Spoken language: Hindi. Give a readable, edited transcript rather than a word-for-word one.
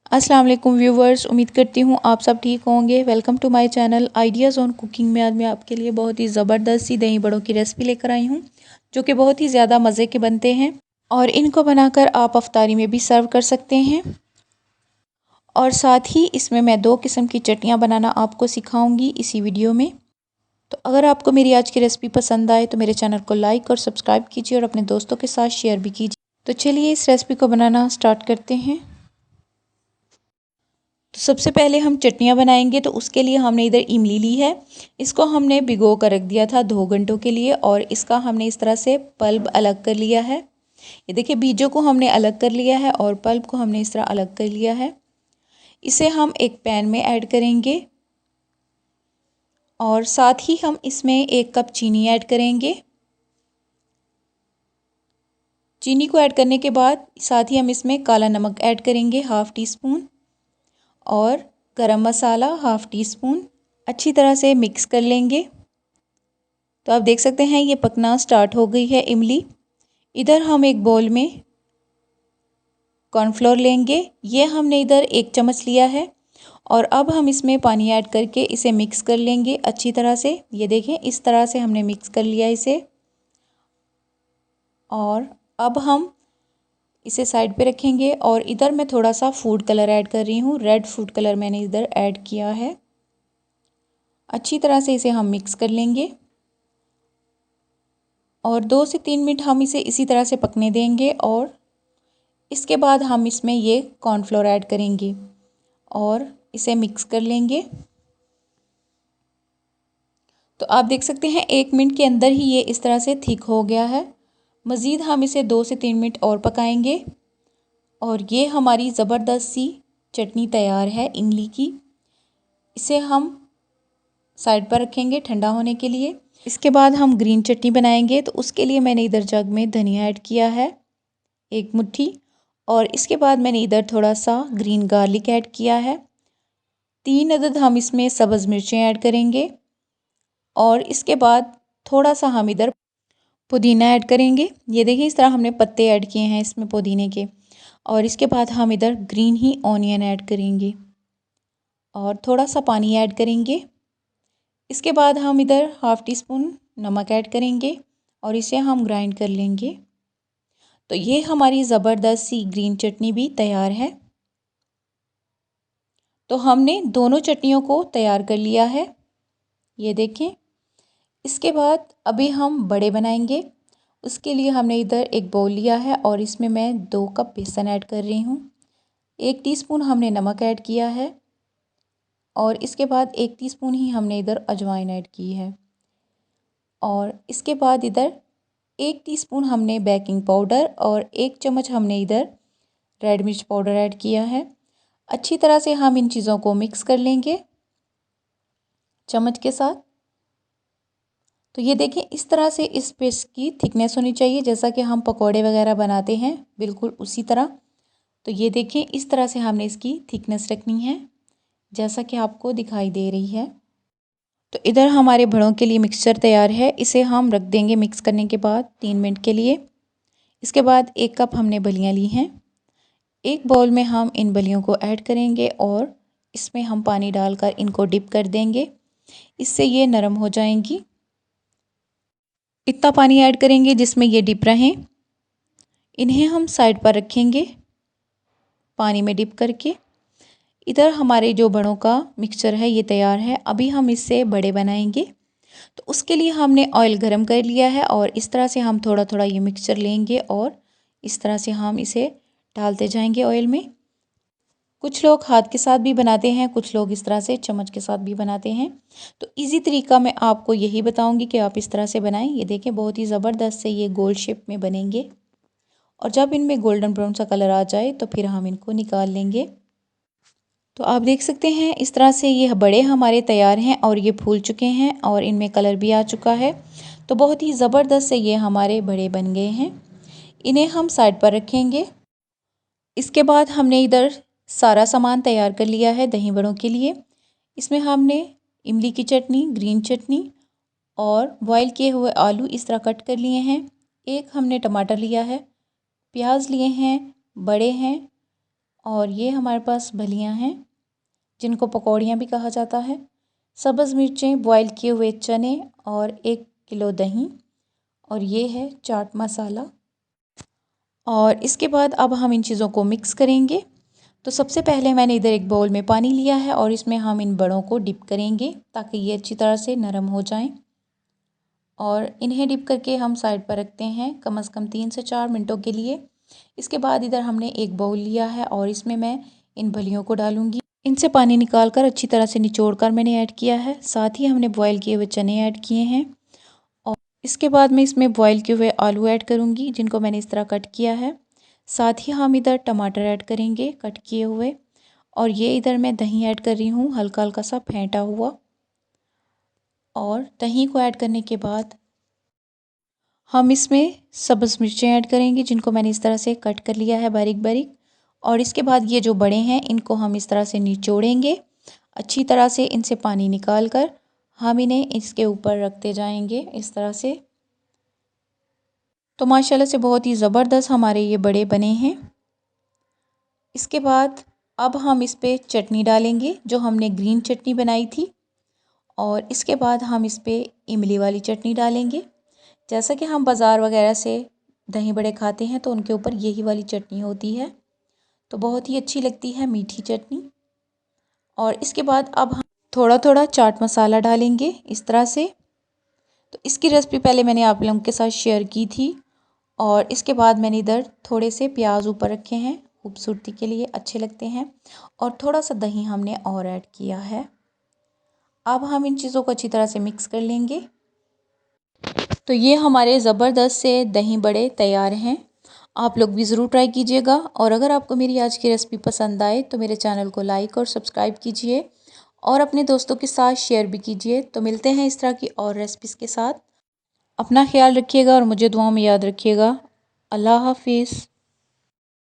अस्सलाम वालेकुम व्यूवर्स, उम्मीद करती हूँ आप सब ठीक होंगे। Welcome to my channel ideas on cooking में आज मैं आपके लिए बहुत ही ज़बरदस्त सी दही बड़ों की रेसिपी लेकर आई हूँ, जो कि बहुत ही ज़्यादा मज़े के बनते हैं और इनको बनाकर आप अफ्तारी में भी सर्व कर सकते हैं। और साथ ही इसमें मैं 2 किस्म की चटनियाँ बनाना आपको सिखाऊँगी इसी वीडियो में। तो अगर आपको मेरी आज की रेसिपी पसंद आए तो मेरे चैनल को लाइक और सब्सक्राइब कीजिए और अपने दोस्तों के साथ शेयर भी कीजिए। तो चलिए इस रेसिपी को बनाना स्टार्ट करते हैं। तो सबसे पहले हम चटनियाँ बनाएंगे, तो उसके लिए हमने इधर इमली ली है। इसको हमने भिगो कर रख दिया था 2 घंटों के लिए और इसका हमने इस तरह से पल्प अलग कर लिया है। ये देखिए, बीजों को हमने अलग कर लिया है और पल्प को हमने इस तरह अलग कर लिया है। इसे हम एक पैन में ऐड करेंगे और साथ ही हम इसमें 1 कप चीनी ऐड करेंगे। चीनी को ऐड करने के बाद साथ ही हम इसमें काला नमक ऐड करेंगे 1/2 टीस्पून और गरम मसाला 1/2 टीस्पून। अच्छी तरह से मिक्स कर लेंगे। तो आप देख सकते हैं ये पकना स्टार्ट हो गई है इमली। इधर हम एक बोल में कॉर्नफ्लोर लेंगे। ये हमने इधर 1 चम्मच लिया है और अब हम इसमें पानी ऐड करके इसे मिक्स कर लेंगे अच्छी तरह से। ये देखें, इस तरह से हमने मिक्स कर लिया इसे। और अब हम इसे साइड पे रखेंगे और इधर मैं थोड़ा सा फूड कलर ऐड कर रही हूँ। रेड फूड कलर मैंने इधर ऐड किया है। अच्छी तरह से इसे हम मिक्स कर लेंगे और 2 से 3 मिनट हम इसे इसी तरह से पकने देंगे और इसके बाद हम इसमें ये कॉर्नफ्लोर ऐड करेंगे और इसे मिक्स कर लेंगे। तो आप देख सकते हैं 1 मिनट के अंदर ही ये इस तरह से थिक हो गया है। मज़ीद हम इसे 2 से 3 मिनट और पकाएंगे और ये हमारी ज़बरदस्त सी चटनी तैयार है इमली की। इसे हम साइड पर रखेंगे ठंडा होने के लिए। इसके बाद हम ग्रीन चटनी बनाएंगे, तो उसके लिए मैंने इधर जग में धनिया ऐड किया है 1 मुट्ठी और इसके बाद मैंने इधर थोड़ा सा ग्रीन गार्लिक ऐड किया है। 3 अदद हम इसमें सब्ज़ मिर्चें ऐड करेंगे और इसके बाद थोड़ा सा हम इधर पुदीना ऐड करेंगे। ये देखिए, इस तरह हमने पत्ते ऐड किए हैं इसमें पुदीने के। और इसके बाद हम इधर ग्रीन ही ऑनियन ऐड करेंगे और थोड़ा सा पानी ऐड करेंगे। इसके बाद हम इधर 1/2 टीस्पून नमक ऐड करेंगे और इसे हम ग्राइंड कर लेंगे। तो ये हमारी ज़बरदस्त सी ग्रीन चटनी भी तैयार है। तो हमने दोनों चटनियों को तैयार कर लिया है, ये देखें। इसके बाद अभी हम बड़े बनाएंगे। उसके लिए हमने इधर एक बाउल लिया है और इसमें मैं 2 कप बेसन ऐड कर रही हूँ। 1 टीस्पून हमने नमक ऐड किया है और इसके बाद 1 टीस्पून ही हमने इधर अजवाइन ऐड की है और इसके बाद इधर 1 टीस्पून हमने बेकिंग पाउडर और 1 चम्मच हमने इधर रेड मिर्च पाउडर ऐड किया है। अच्छी तरह से हम इन चीज़ों को मिक्स कर लेंगे चम्मच के साथ। तो ये देखिए, इस तरह से इस पेस्ट की थिकनेस होनी चाहिए जैसा कि हम पकोड़े वगैरह बनाते हैं, बिल्कुल उसी तरह। तो ये देखिए, इस तरह से हमने इसकी थिकनेस रखनी है जैसा कि आपको दिखाई दे रही है। तो इधर हमारे बड़ों के लिए मिक्सचर तैयार है। इसे हम रख देंगे मिक्स करने के बाद 3 मिनट के लिए। इसके बाद 1 कप हमने बलियाँ ली हैं। एक बाउल में हम इन बलियों को ऐड करेंगे और इसमें हम पानी डालकर इनको डिप कर देंगे। इससे ये नरम हो जाएंगी। इतना पानी ऐड करेंगे जिसमें ये डिप रहें। इन्हें हम साइड पर रखेंगे पानी में डिप करके। इधर हमारे जो बड़ों का मिक्सचर है ये तैयार है। अभी हम इससे बड़े बनाएंगे। तो उसके लिए हमने ऑयल गरम कर लिया है और इस तरह से हम थोड़ा थोड़ा ये मिक्सचर लेंगे और इस तरह से हम इसे डालते जाएंगे ऑयल में। कुछ लोग हाथ के साथ भी बनाते हैं, कुछ लोग इस तरह से चम्मच के साथ भी बनाते हैं। तो इजी तरीका मैं आपको यही बताऊंगी कि आप इस तरह से बनाएं। ये देखें, बहुत ही ज़बरदस्त से ये गोल शेप में बनेंगे और जब इनमें गोल्डन ब्राउन सा कलर आ जाए तो फिर हम इनको निकाल लेंगे। तो आप देख सकते हैं इस तरह से ये बड़े हमारे तैयार हैं और ये फूल चुके हैं और इनमें कलर भी आ चुका है। तो बहुत ही ज़बरदस्त से ये हमारे बड़े बन गए हैं। इन्हें हम साइड पर रखेंगे। इसके बाद हमने इधर सारा सामान तैयार कर लिया है दही बड़ों के लिए। इसमें हमने इमली की चटनी, ग्रीन चटनी और बॉयल किए हुए आलू इस तरह कट कर लिए हैं। 1 हमने टमाटर लिया है, प्याज लिए हैं, बड़े हैं और ये हमारे पास भलियाँ हैं जिनको पकौड़ियाँ भी कहा जाता है, सब्ज़ मिर्चें, बॉयल किए हुए चने और 1 किलो दही, और ये है चाट मसाला। और इसके बाद अब हम इन चीज़ों को मिक्स करेंगे। तो सबसे पहले मैंने इधर एक बाउल में पानी लिया है और इसमें हम इन बड़ों को डिप करेंगे ताकि ये अच्छी तरह से नरम हो जाएं। और इन्हें डिप करके हम साइड पर रखते हैं कम से कम 3 से 4 मिनटों के लिए। इसके बाद इधर हमने एक बाउल लिया है और इसमें मैं इन भलियों को डालूंगी। इनसे पानी निकाल कर अच्छी तरह से निचोड़ कर मैंने ऐड किया है। साथ ही हमने बॉयल किए हुए चने ऐड किए हैं और इसके बाद मैं इसमें बॉयल किए हुए आलू ऐड करूँगी जिनको मैंने इस तरह कट किया है। साथ ही हम इधर टमाटर ऐड करेंगे कट किए हुए, और ये इधर मैं दही ऐड कर रही हूँ हल्का हल्का सा फेंटा हुआ। और दही को ऐड करने के बाद हम इसमें सब्ज़ मिर्चें ऐड करेंगे जिनको मैंने इस तरह से कट कर लिया है बारीक बारीक। और इसके बाद ये जो बड़े हैं इनको हम इस तरह से निचोड़ेंगे अच्छी तरह से, इनसे पानी निकाल कर हम इन्हें इसके ऊपर रखते जाएंगे इस तरह से। तो माशाल्लाह से बहुत ही ज़बरदस्त हमारे ये बड़े बने हैं। इसके बाद अब हम इस पर चटनी डालेंगे जो हमने ग्रीन चटनी बनाई थी, और इसके बाद हम इस पर इमली वाली चटनी डालेंगे। जैसा कि हम बाज़ार वगैरह से दही बड़े खाते हैं तो उनके ऊपर यही वाली चटनी होती है, तो बहुत ही अच्छी लगती है मीठी चटनी। और इसके बाद अब हम थोड़ा थोड़ा चाट मसाला डालेंगे इस तरह से। तो इसकी रेसिपी पहले मैंने आप लोगों के साथ शेयर की थी। और इसके बाद मैंने इधर थोड़े से प्याज ऊपर रखे हैं, खूबसूरती के लिए अच्छे लगते हैं, और थोड़ा सा दही हमने और ऐड किया है। अब हम इन चीज़ों को अच्छी तरह से मिक्स कर लेंगे। तो ये हमारे ज़बरदस्त से दही बड़े तैयार हैं। आप लोग भी ज़रूर ट्राई कीजिएगा, और अगर आपको मेरी आज की रेसिपी पसंद आए तो मेरे चैनल को लाइक और सब्सक्राइब कीजिए और अपने दोस्तों के साथ शेयर भी कीजिए। तो मिलते हैं इस तरह की और रेसिपीज़ के साथ। अपना ख्याल रखिएगा और मुझे दुआओं में याद रखिएगा। अल्लाह हाफिज़।